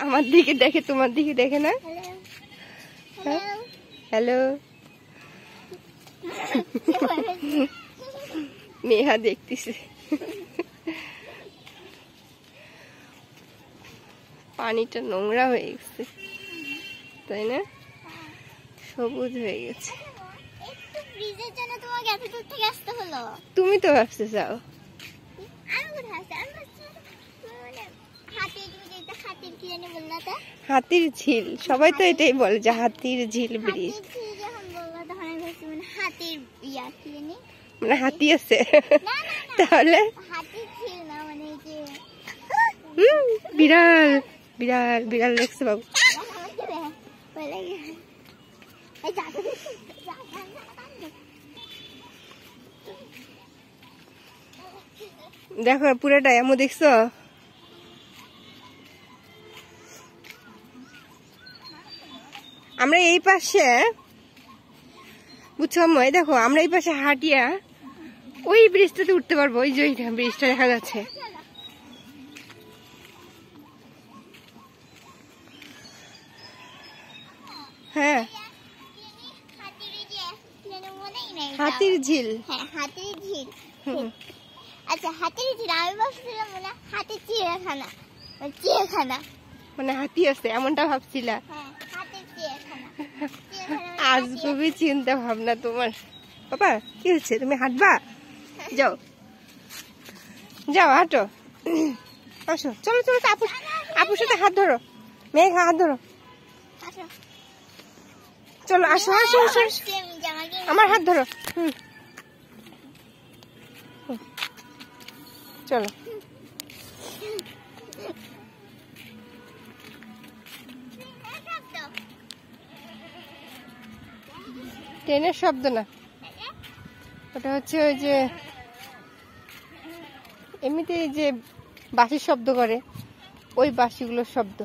আমার দিকে দেখে, তোমার দিকে দেখে না। হ্যালো, নেহা দেখতেছে। পানিটা নোংরা হয়ে গেছে, তাই না? সবুজ হয়ে গেছে। তুমি তো আসতে চাও। হাতির ঝিল, সবাই তো এটাই বলে যে হাতির ঝিল ব্রিজ। মানে হাতি আছে তাহলে? বিড়াল বিড়াল বিড়াল দেখছে বাবু। দেখো পুরোটা এমন দেখছো। আমরা এই পাশে বুঝছো, দেখো আমরা এই পাশে হাঁটিয়া ওই ব্রিজটাতে উঠতে পারবো। ওই যে ব্রিজটা দেখা যাচ্ছে। হ্যাঁ, হাতির ঝিল। হ্যাঁ, হাতির ঝিল। আচ্ছা, হাতির ঝিল। আমি ভাবছিলাম মানে হাতির চিড়িয়াখানা, চিড়িয়াখানা মানে হাতি আছে এমনটা ভাবছিলা? হ্যাঁ, হাতির চিড়িয়াখানা। আজ খুবই চিন্তা ভাবনা তোমার। বাবা কি হচ্ছে, তুমি হাঁটবা? যাও যাও হাঁটো, আসো। চলো চলো, আপুর সাথে হাত ধরো। মেঘ হাত ধরো, চলো আসো আসো আসো। আমার হাত ধরো। চলো। ট্রেনের শব্দ না, ওটা হচ্ছে ওই যে এমনিতেই যে বাঁশির শব্দ করে, ওই বাঁশিগুলোর শব্দ।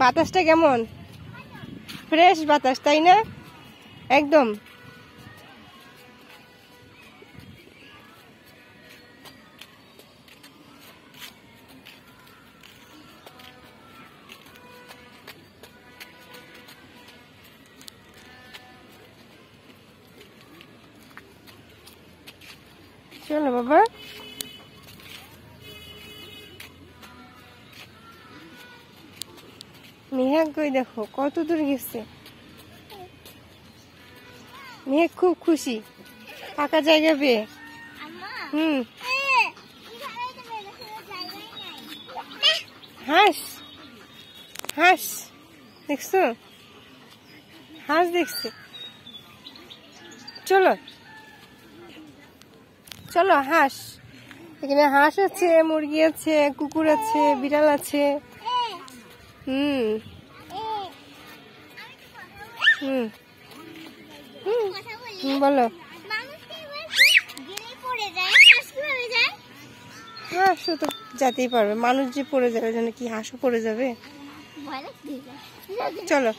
বাতাসটা কেমন? ফ্রেশ বাতাস, তাই না? একদম। চলো বাবা। মেঘ কই দেখো কত দূর গেছে। মেঘ খুব খুশি ফাঁকা জায়গা পেয়ে। হাঁস, হাঁস দেখছো? হাঁস দেখছে। চলো চলো, হাঁস। এখানে হাঁস আছে, মুরগি আছে, কুকুর আছে, বিড়াল আছে। বলো। হাঁসও তো যেতেই পারবে, মানুষ যে পড়ে যাবে, যেন কি হাঁসও পড়ে যাবে? চলো।